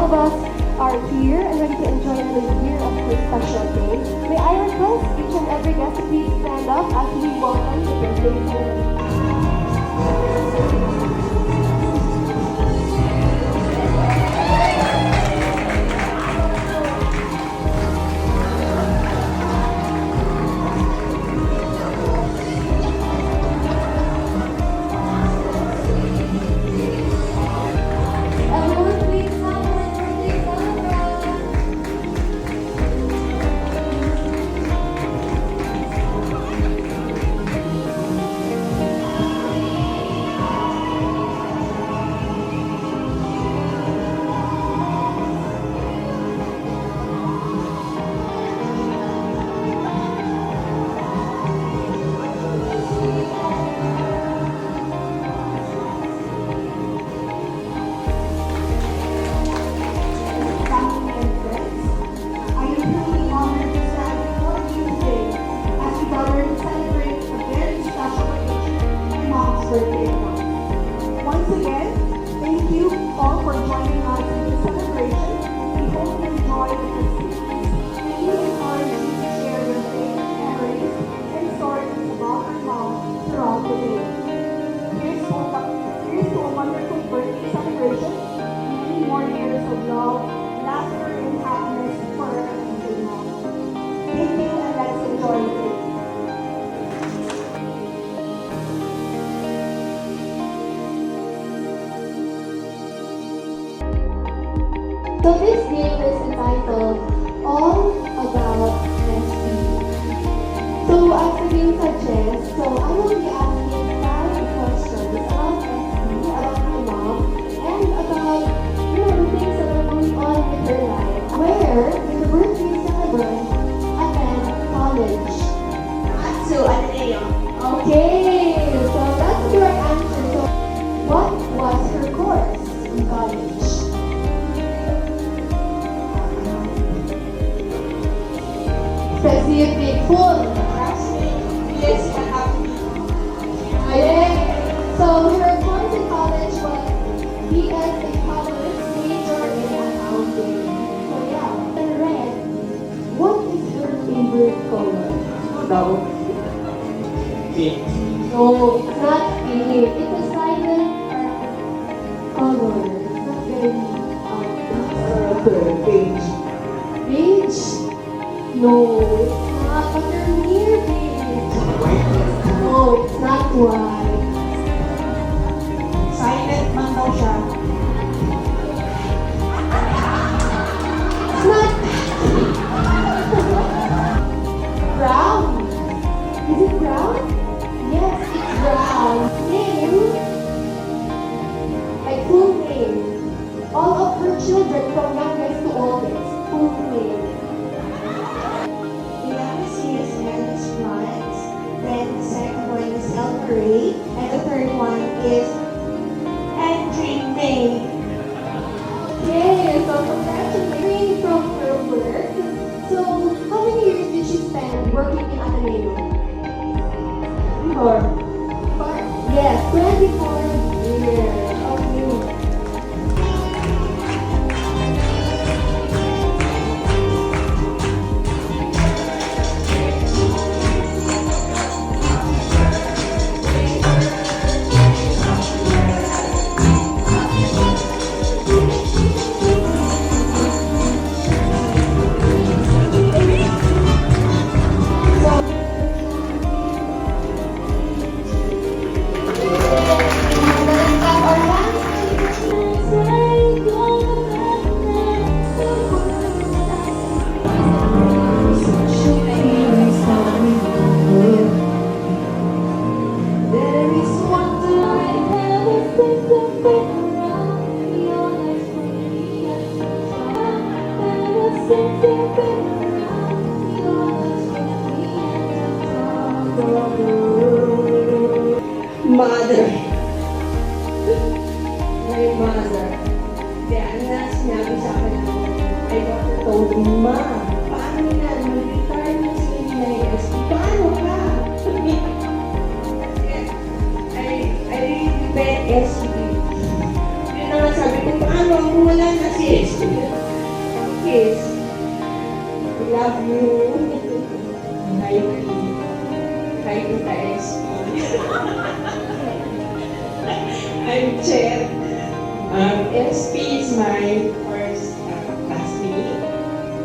all of us are here and ready to enjoy another year of her special day, may I request each and every guest to please stand up as we welcome the birthday celebrant. Once again, thank you all for joining us in this celebration. We hope you enjoy the festivities and we encourage you to share your favorite memories and stories about our mom throughout the day. Here's to a wonderful birthday celebration, many more years of love, laughter, and happiness for our amazing mom. Thank you and let's enjoy the day. So this game is entitled All About Nessie. So as the game suggests, I will be asking 5 questions about Nessie, about my mom, and about the things that are going on with her life. Where did the birthday celebrant attend college? Atsu Ateneo. Okay, so that's the correct answer. So what was her course in college? Specific full. Yes, I have. Yay! So her course in college was BS in Commerce, major in accounting. So yeah, and red. What is her favorite color? No. No, it's not pink. It's a silent color. It's not very Beige. beige. No, it's not. But you're near beige. No, it's not white. Silent man daw siya. It's not brown. Is it brown? Yes, it's brown. Name, like full name. All of her children from youngest to oldest. Full name. The youngest is Alice Franz, then the second one is Elmer Ray, and the third one is Andrew May. Okay, so congratulations from her work. So, how many years did she spend working in Ateneo? 4. Yes, 24 years. Okay. Mother. My mother. Kaya ang sinabi sa akin ay Dr. Toby, Ma, paano yan? Mag-retire na si Inez. Paano ka? I really bet SB. Yun na nga sabi ko, paano ako wala na si SB? Hi, Tita SP. I'm Chet. SP is my first classmate.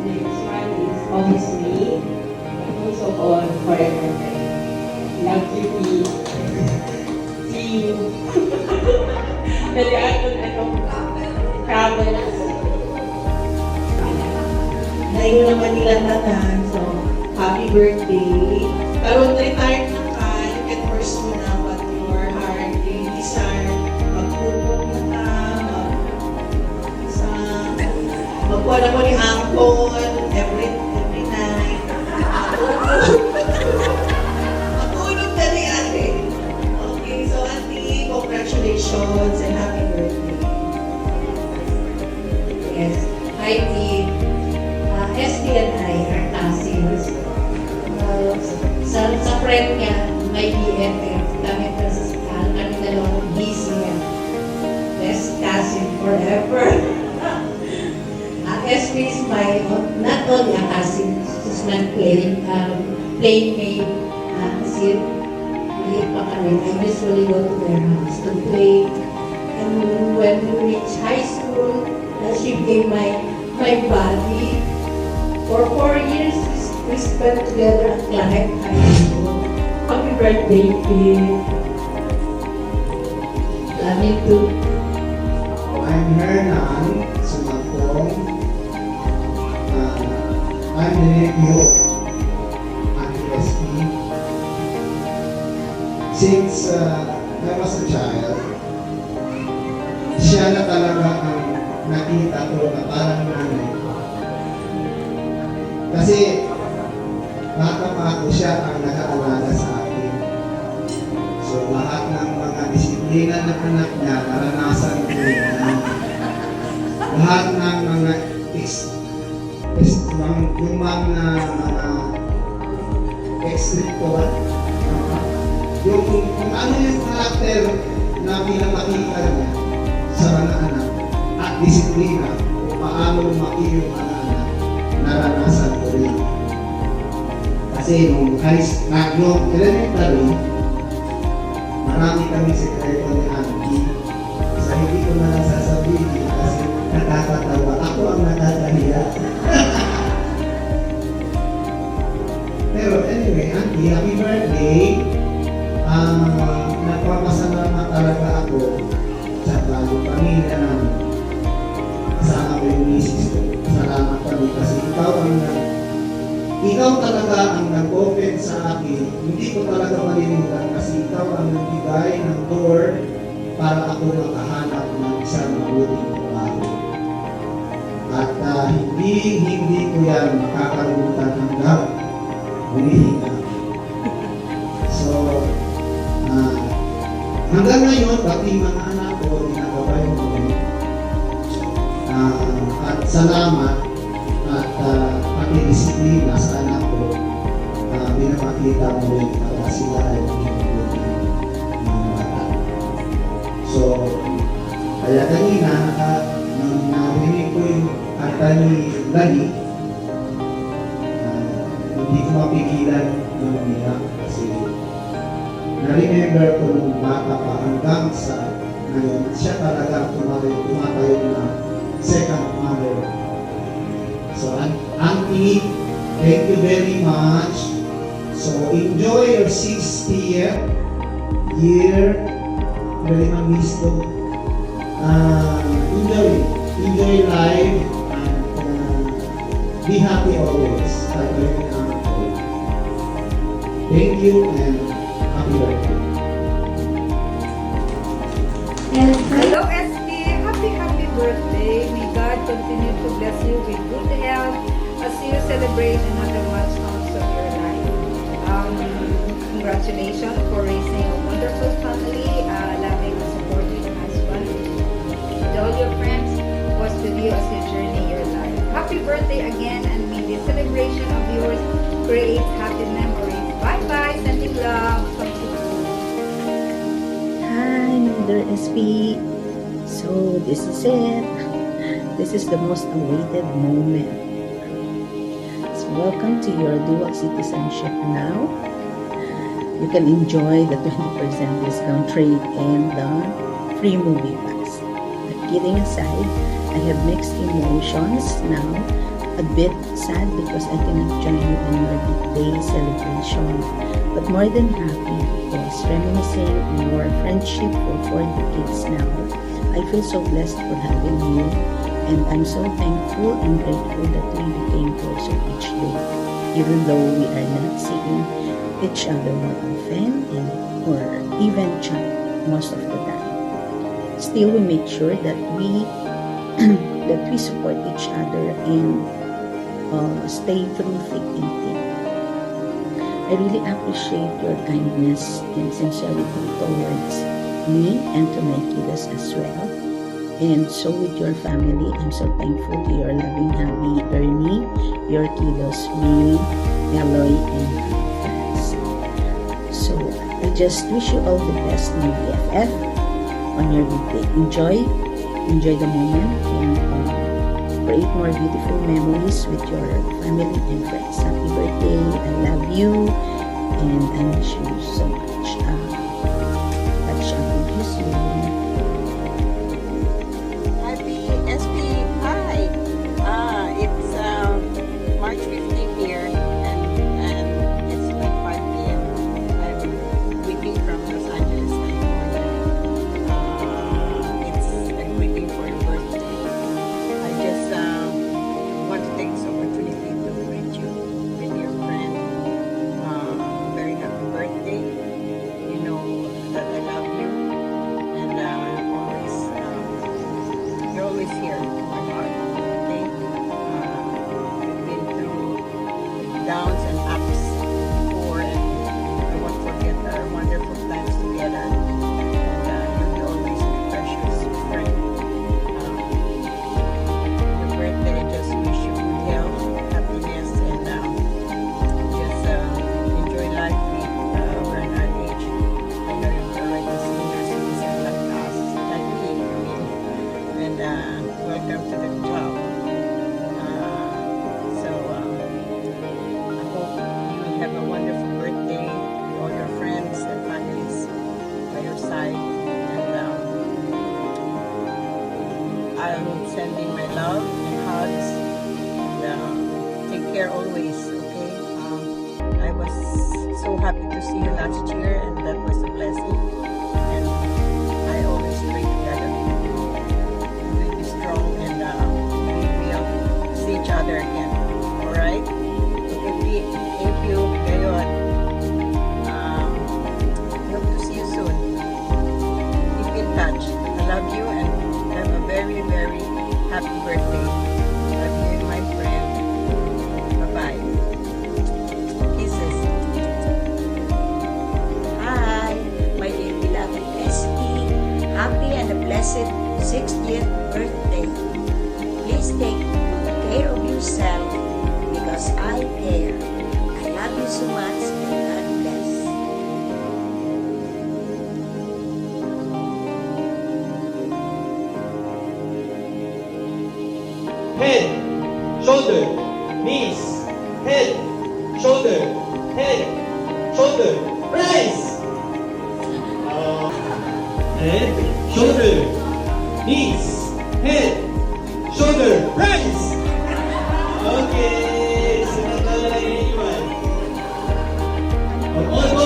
Next one is Office Mate. And also all forever. Love you, P. See you. Kaya travel. Ngayon naman nila tanan, so happy birthday. Karoon retired na ka, you can pursue na what your heart really desire. Magpupot na ka, magkuha na ko ni Angkol every night. Matulog ka ni ate. Okay, so auntie, congratulations and happy birthday. Yes, hi Dee. SB and I are cousins. Sa friend niya, may BFF. Kami dalawang busy yan. Best cousin forever. SB is my, not only a cousin, she's my playmate. Kasi maliit pa kami. I usually go to their house to play. And when we reach high school, she became my buddy. For 4 years, we spent together at Clark High School. Happy birthday, P. Love you too. I'm Hernan Sumagpong. I'm the nephew at ESP. Since I was a child, siya na talaga ang nakita ko na parang nanay ko. Kasi bata pa ako, siya ang nag-aalaga sa akin. So lahat ng mga disiplina ng anak niya, naranasan ko yan. Lahat ng mga yung mga extracurricular, yung kung ano yung karakter na pinapakita niya sa mga anak at disiplina kung paano lumaki yung mga anak, naranasan ko rin. Kasi nung elementary, marami kami sekreto ni Auntie. So hindi ko na lang sasabihin kasi nakakatawa. Ako ang nakakahiya. Pero anyway, Auntie, happy birthday. Nagpapasalamat talaga ako sa yung pamilya namin. Kasama ko yung misis ko. Salamat kami kasi ikaw talaga ang nag-open sa akin. Hindi ko talaga malilimutan kasi ikaw ang nagbigay ng door para ako makahanap ng isang mabuting trabaho. At hindi ko yan makakalimutan hanggang humihinga. So, hanggang ngayon, pati mga anak ko, ginagabay mo rin. At salamat at pati-disiplina sa anak ko, pinapakita mo rin para sila ay mabuti mga bata. So, kaya kanina, nung narinig ko yung kanta ni Lani, hindi ko mapigilan ng umiyak kasi na-remember ko nung bata pa hanggang sa ngayon, siya talaga tumatayo na second mother. So, Auntie, thank you very much. So, enjoy your 60th year. Very mamiss to. Enjoy life and be happy always. Thank you and happy birthday. And Hello, SB. Happy birthday. May God continue to bless you with good health as you celebrate another milestone of your life. Congratulations for raising a wonderful family, loving and supporting husband. And all your friends was with you as you journey your life. Happy birthday again, and may this celebration of yours create happy memories. Bye-bye. Sending love from Cebu. Hi, Mother SP. So, this is it. This is the most awaited moment. So, welcome to your dual citizenship now. You can enjoy the 20% discount trade and the free movie pass. But kidding aside, I have mixed emotions now. A bit sad because I cannot join you in your big day celebration, but more than happy because reminiscing on our friendship for 4 decades now, I feel so blessed for having you, and I'm so thankful and grateful that we became closer each day, even though we are not seeing each other more often or even chat most of the time. Still, we make sure that we that we support each other and stay through thick and thin. I really appreciate your kindness and sincerity towards me and to my kiddos as well. And so with your family, I'm so thankful to your loving hubby, Ernie, your kiddos, Minnie, Eloy, and friends. So I just wish you all the best, my BFF, on your big day. Enjoy the moment and create more beautiful memories with your family and friends. Happy birthday. I love you and I miss you so much. Catch up with you soon. Happy SP. Hi. It's March 15th here and it's like 5 p.m. I'm greeting from Los Angeles, California. It's a greeting for your birthday. I just want to take this opportunity to greet you and your friend. Very happy birthday. You know that I love you and you're always here in my heart. Okay? We've been through downs and ups before, and I won't forget our wonderful times together. And you'll always be precious friend. Your birthday, I just wish you good health, happiness, and just enjoy life. We're in our age. I know you're already senior citizen like us, like me. And welcome to the club. I hope you will have a wonderful birthday with all your friends and families by your side. And I'm sending my love and hugs. And take care always, okay? I was so happy to see you last year, and that was a blessing. And I always pray together. We'll be strong and we will see each other again. Alright? Okay, thank you. Gayon. Hope to see you soon. Keep in touch. I love you and have a very, very happy birthday. Love you, my friend. Bye-bye. Kisses. Hi, my dear beloved SP. Happy and a blessed 60th birthday. Please take good care of yourself because I care. I love you so much and God bless. Head, shoulder, knees, head, shoulder, head, shoulder, rise. Head, shoulder, knees, head, shoulder, rise. Okay, sunod na lang iwan. All go.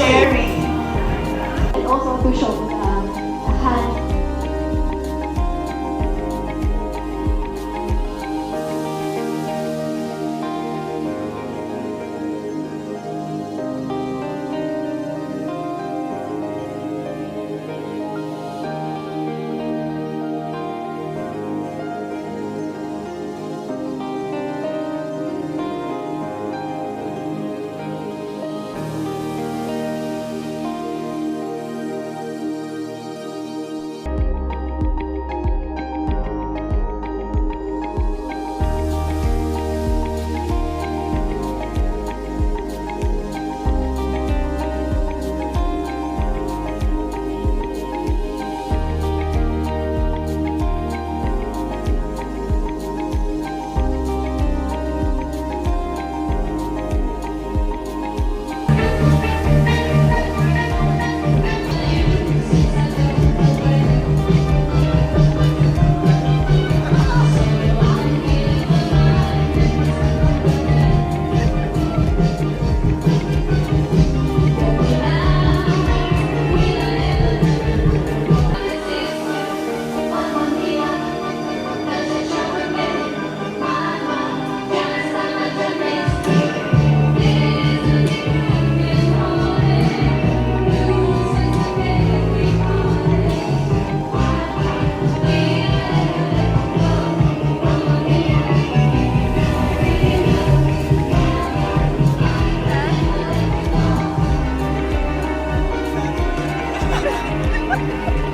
And also to show the hand. Bye.